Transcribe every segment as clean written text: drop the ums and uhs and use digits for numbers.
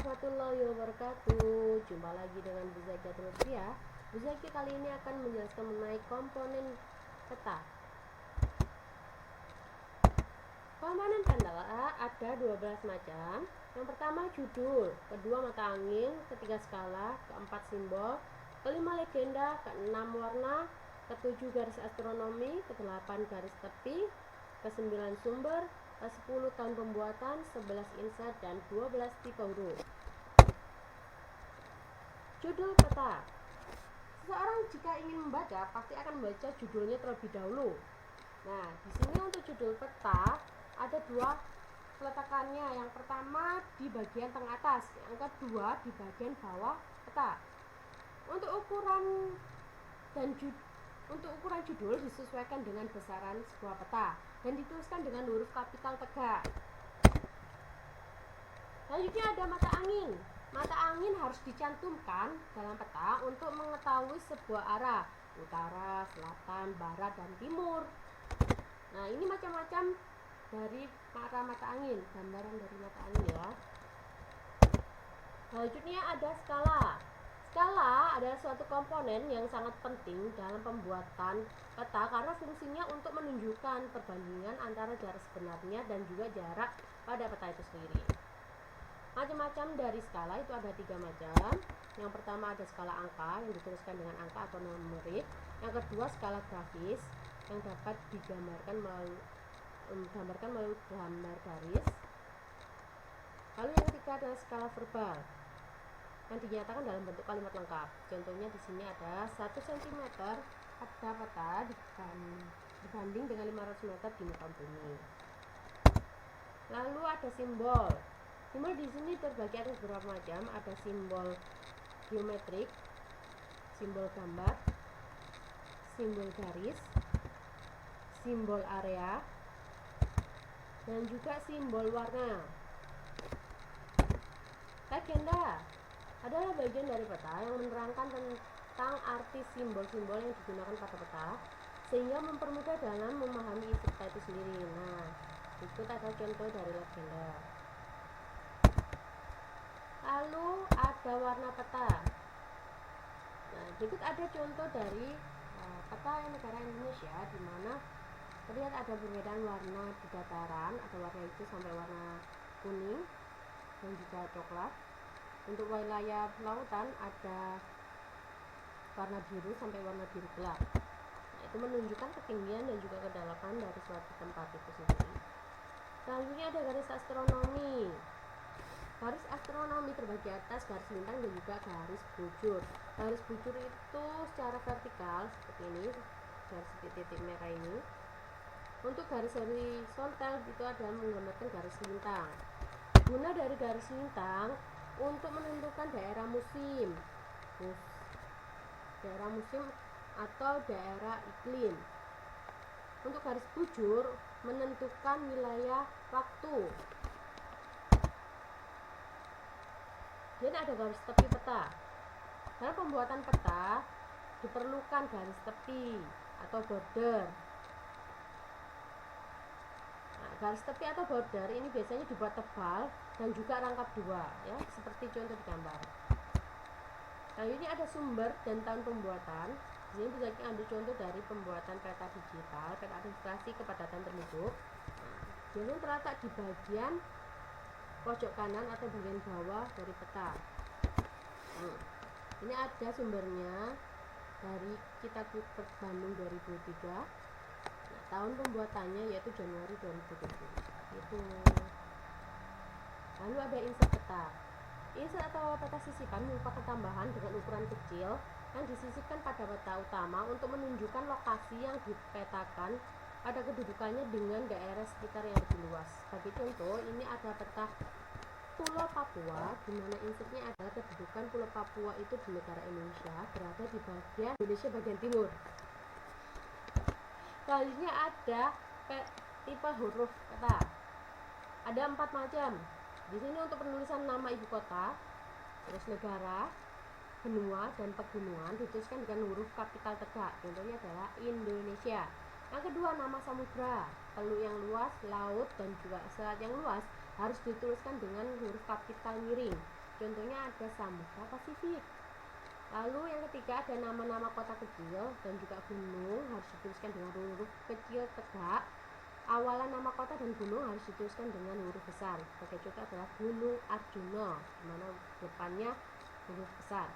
warahmatullahi wabarakatuh. Jumpa lagi dengan Bu Zaki terus ya. Bu Zaki kali ini akan menjelaskan mengenai komponen peta. Komponen peta ada 12 macam. Yang pertama judul, kedua mata angin, ketiga skala, keempat simbol, kelima legenda, keenam warna, ketujuh garis astronomi, kedelapan garis tepi, kesembilan sumber, 10 tahun pembuatan, 11 insert, dan 12 tipe huruf. Judul peta. Seseorang jika ingin membaca pasti akan membaca judulnya terlebih dahulu. Nah, di sini untuk judul peta ada dua peletakannya. Yang pertama di bagian tengah atas, yang kedua di bagian bawah peta. Untuk ukuran judul disesuaikan dengan besaran sebuah peta dan dituliskan dengan huruf kapital tegak. Selanjutnya ada mata angin. Mata angin harus dicantumkan dalam peta untuk mengetahui sebuah arah, utara, selatan, barat, dan timur. Nah, ini macam-macam dari para mata angin, gambaran dari mata angin ya. Selanjutnya ada skala. Skala adalah suatu komponen yang sangat penting dalam pembuatan peta karena fungsinya untuk menunjukkan perbandingan antara jarak sebenarnya dan juga jarak pada peta itu sendiri. Macam-macam dari skala itu ada 3 macam. Yang pertama ada skala angka yang dituliskan dengan angka atau numerik. Yang kedua skala grafis yang dapat digambarkan melalui gambar garis. Lalu yang ketiga adalah skala verbal yang dinyatakan dalam bentuk kalimat lengkap. Contohnya di sini ada 1 cm pada peta dibanding dengan 500 meter di muka bumi. Lalu ada simbol. Simbol di sini terbagi atas beberapa macam. Ada simbol geometrik, simbol gambar, simbol garis, simbol area, dan juga simbol warna. Legenda adalah bagian dari peta yang menerangkan tentang arti simbol-simbol yang digunakan pada peta sehingga mempermudah dalam memahami isi peta itu sendiri. Nah, berikut ada contoh dari legenda. Lalu ada warna peta. Nah, berikut ada contoh dari peta negara Indonesia di mana terlihat ada perbedaan warna di dataran, ada warna hijau sampai warna kuning dan juga coklat. Untuk wilayah lautan ada warna biru sampai warna biru gelap. Nah, itu menunjukkan ketinggian dan juga kedalaman dari suatu tempat itu sendiri. Selanjutnya ada garis astronomi. Garis astronomi terbagi atas garis lintang dan juga garis bujur. Garis bujur itu secara vertikal seperti ini, garis titik merah ini. Untuk garis horizontal itu adalah menggunakan garis lintang. Guna dari garis lintang untuk menentukan daerah musim atau daerah iklim. Untuk garis bujur menentukan wilayah waktu. Dan ada garis tepi peta. Dalam pembuatan peta diperlukan garis tepi atau border. Nah, garis tepi atau border ini biasanya dibuat tebal dan juga rangkap dua, ya, seperti contoh di gambar. Lalu ini ada sumber dan tahun pembuatan. Di sini bisa diambil contoh dari pembuatan peta digital, peta administrasi kepadatan penduduk. Nah, biasanya terletak di bagian pojok kanan atau bagian bawah dari peta. Ini ada sumbernya dari Kitab Bukit Bandung 2003. Nah, tahun pembuatannya yaitu Januari 2007. Itu. Lalu ada insert peta. Insert atau peta sisipan merupakan tambahan dengan ukuran kecil yang disisipkan pada peta utama untuk menunjukkan lokasi yang dipetakan pada kedudukannya dengan daerah sekitar yang lebih luas. Sebagai contoh, ini ada peta Pulau Papua, di mana insertnya adalah kedudukan Pulau Papua itu di negara Indonesia berada di bagian Indonesia bagian timur. Selanjutnya ada tipe huruf peta. Ada 4 macam. Di sini untuk penulisan nama ibu kota, terus negara, benua, dan pegunungan dituliskan dengan huruf kapital tegak. Contohnya adalah Indonesia. Yang kedua nama samudra, teluk yang luas, laut, dan juga selat yang luas harus dituliskan dengan huruf kapital miring. Contohnya ada Samudra Pasifik. Lalu yang ketiga ada nama-nama kota kecil dan juga gunung harus dituliskan dengan huruf kecil tegak. Awalan nama kota dan gunung harus dituliskan dengan huruf besar. Sebagai contoh adalah Gunung Arjuna, di mana depannya huruf besar.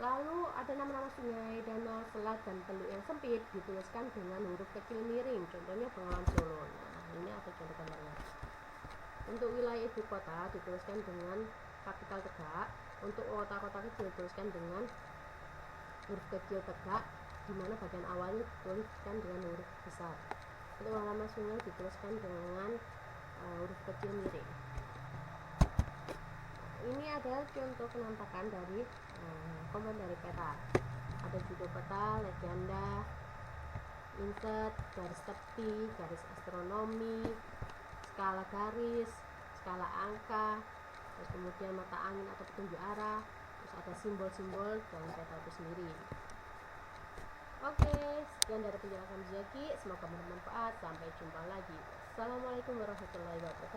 Lalu ada nama-nama sungai, danau, selat, dan teluk yang sempit dituliskan dengan huruf kecil miring. Contohnya Bengawan Solo. Nah, ini ada contoh gambarnya. Untuk wilayah ibu kota dituliskan dengan kapital tegak. Untuk kota-kota kecil dituliskan dengan huruf kecil tegak, di mana bagian awalnya dituliskan dengan huruf besar. Untuk nama sungai dituliskan dengan huruf kecil miring. Ini adalah contoh penampakan dari komponen dari peta. Ada judul peta, legenda, insert, garis tepi, garis astronomi, skala garis, skala angka, terus kemudian mata angin atau petunjuk arah, terus ada simbol-simbol dalam peta itu sendiri. Oke, sekian dari penjelasan Zaki, semoga bermanfaat. Sampai jumpa lagi. Assalamualaikum warahmatullahi wabarakatuh.